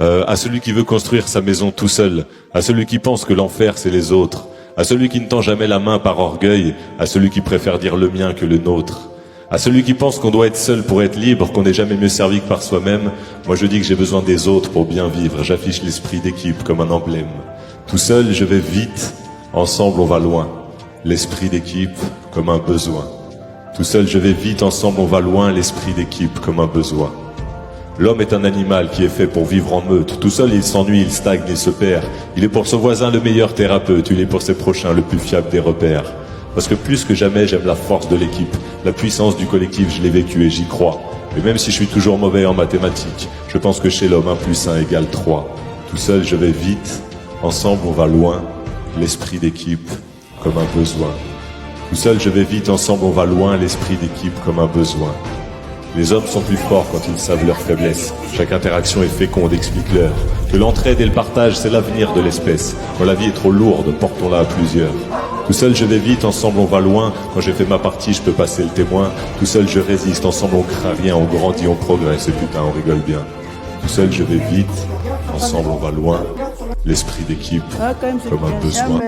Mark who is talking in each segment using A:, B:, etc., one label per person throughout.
A: à celui qui veut construire sa maison tout seul, à celui qui pense que l'enfer c'est les autres, à celui qui ne tend jamais la main par orgueil, à celui qui préfère dire le mien que le nôtre, à celui qui pense qu'on doit être seul pour être libre, qu'on n'est jamais mieux servi que par soi-même. Moi je dis que j'ai besoin des autres pour bien vivre, j'affiche l'esprit d'équipe comme un emblème. Tout seul je vais vite, ensemble on va loin, l'esprit d'équipe comme un besoin. Tout seul je vais vite, ensemble on va loin, l'esprit d'équipe comme un besoin. L'homme est un animal qui est fait pour vivre en meute. Tout seul il s'ennuie, il stagne, il se perd. Il est pour son voisin le meilleur thérapeute, il est pour ses prochains le plus fiable des repères. Parce que plus que jamais j'aime la force de l'équipe, la puissance du collectif, je l'ai vécu et j'y crois. Et même si je suis toujours mauvais en mathématiques, je pense que chez l'homme 1 + 1 = 3. Tout seul je vais vite, ensemble on va loin, l'esprit d'équipe comme un besoin. Tout seul je vais vite, ensemble on va loin, l'esprit d'équipe comme un besoin. Les hommes sont plus forts quand ils savent leurs faiblesses. Chaque interaction est féconde, explique-leur que l'entraide et le partage c'est l'avenir de l'espèce. Quand la vie est trop lourde, portons-la à plusieurs. Tout seul je vais vite, ensemble on va loin. Quand j'ai fait ma partie, je peux passer le témoin. Tout seul je résiste, ensemble on craint rien, on grandit, on progresse et putain on rigole bien. Tout seul je vais vite, ensemble on va loin. L'esprit d'équipe comme un besoin.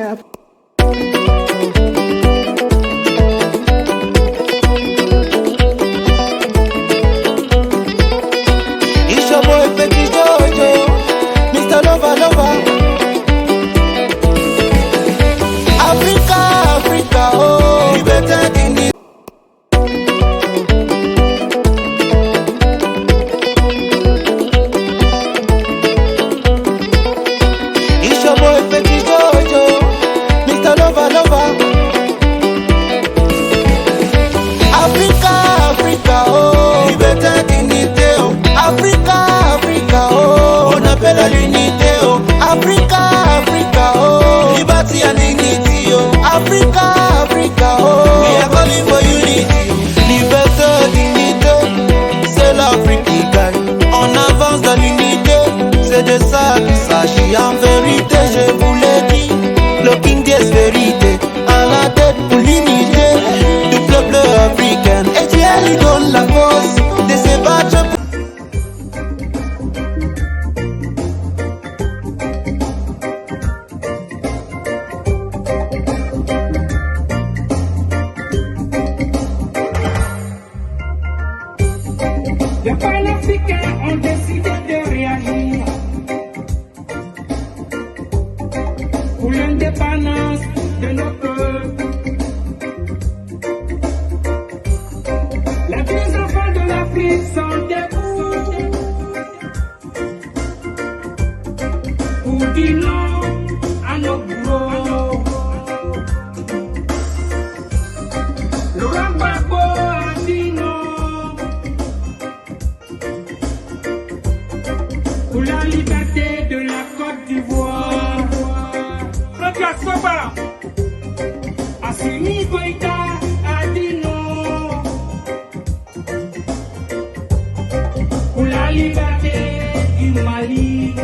B: En vérité, je vous l'ai dit, le King des vérités, à la tête pour l'unité du peuple africain. Et Dieu lui donne la force de se battre pour...
C: Les Panafricains ont décidé de réagir pour l'indépendance de nos peuples. Les petits enfants de l'Afrique sont debout pour dire non à nos bourreaux. Laurent Gbagbo a dit non pour la liberté de la Côte d'Ivoire. Assimi Goïta a dit non pour la liberté du Mali.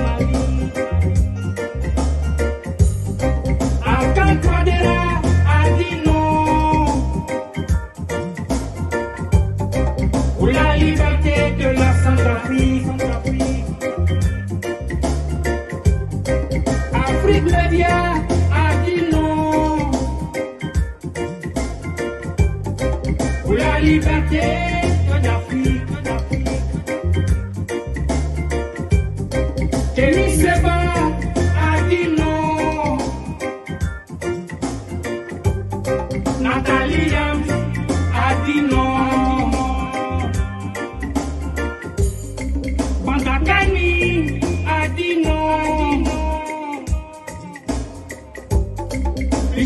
C: Akan Touadéra a dit non pour la liberté de la Centrafrique. Afrique Média a dit non pour la liberté de l'Afrique. Kémy Séba a dit non. Nathalie Yams a dit non. Bandakani a dit non.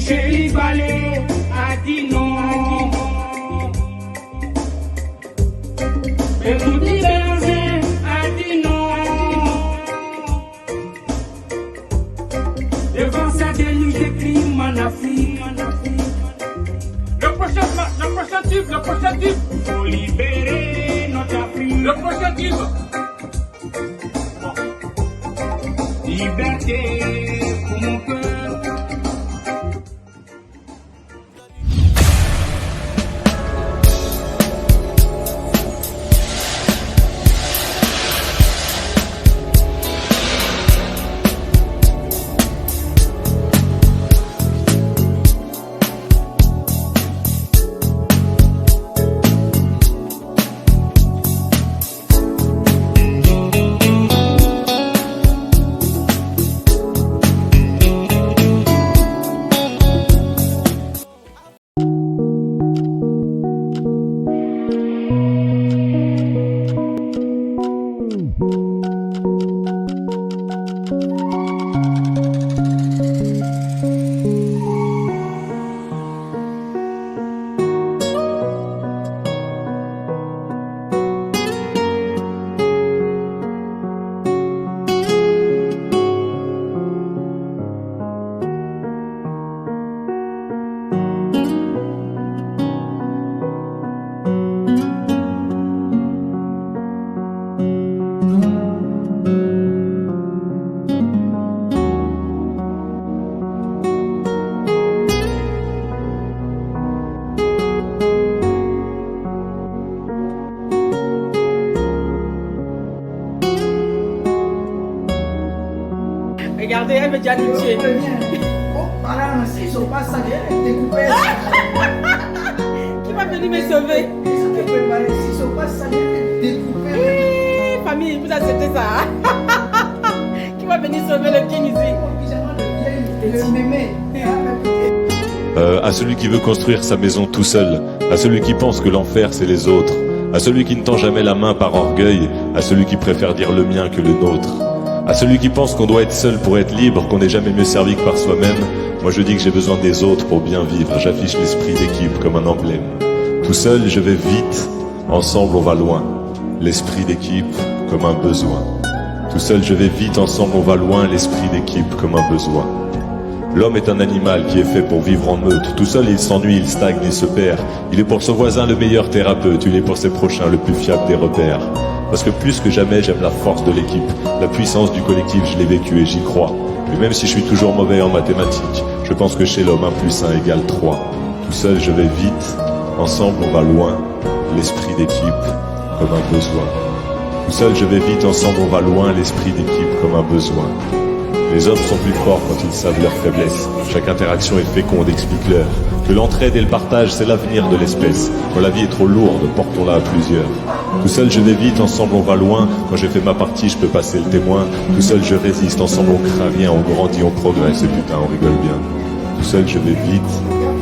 C: Chéri Balé a dit non. Et Moudi Bélanger a dit non. Devant sa déluge de crimes en Afrique. Le prochain type. Faut libérer notre Afrique. Le prochain type. Liberté pour mon peuple.
D: regardez, elle veut déjà nous tuer. Qui va venir me sauver? Famille, vous acceptez ça? Qui va venir sauver le king ici?
A: À celui qui veut construire sa maison tout seul, à celui qui pense que l'enfer c'est les autres, à celui qui ne tend jamais la main par orgueil, à celui qui préfère dire le mien que le nôtre, à celui qui pense qu'on doit être seul pour être libre, qu'on n'est jamais mieux servi que par soi-même, moi je dis que j'ai besoin des autres pour bien vivre, j'affiche l'esprit d'équipe comme un emblème. Tout seul je vais vite, ensemble on va loin, l'esprit d'équipe comme un besoin. Tout seul je vais vite, ensemble on va loin, l'esprit d'équipe comme un besoin. L'homme est un animal qui est fait pour vivre en meute. Tout seul il s'ennuie, il stagne, il se perd. Il est pour son voisin le meilleur thérapeute, il est pour ses prochains le plus fiable des repères. Parce que plus que jamais j'aime la force de l'équipe, la puissance du collectif, je l'ai vécu et j'y crois. Et même si je suis toujours mauvais en mathématiques, je pense que chez l'homme 1 plus 1 égale 3. Tout seul je vais vite, ensemble on va loin, l'esprit d'équipe comme un besoin. Tout seul je vais vite, ensemble on va loin, l'esprit d'équipe comme un besoin. Les hommes sont plus forts quand ils savent leurs faiblesses. Chaque interaction est féconde, explique-leur que l'entraide et le partage, c'est l'avenir de l'espèce. Quand la vie est trop lourde, portons-la à plusieurs. Tout seul je vais vite, ensemble on va loin. Quand j'ai fait ma partie, je peux passer le témoin. Tout seul je résiste, ensemble on craint rien, on grandit, on progresse et putain on rigole bien. Tout seul je vais vite,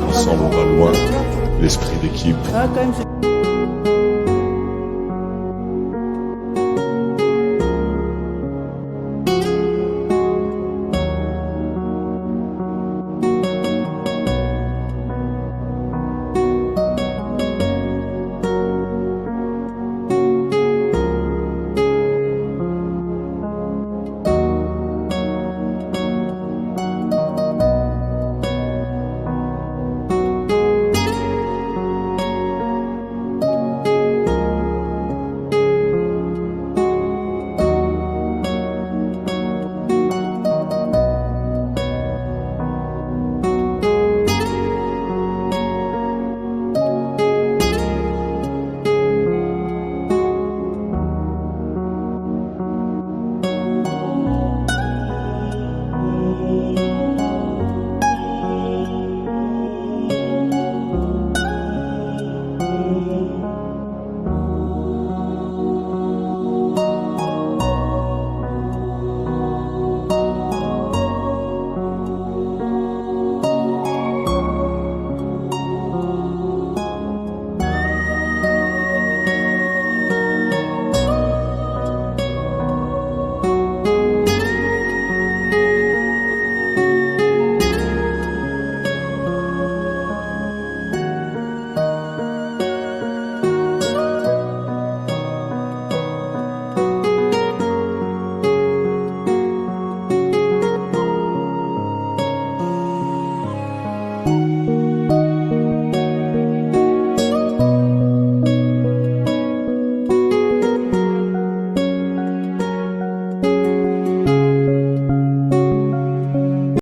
A: ensemble on va loin. L'esprit d'équipe.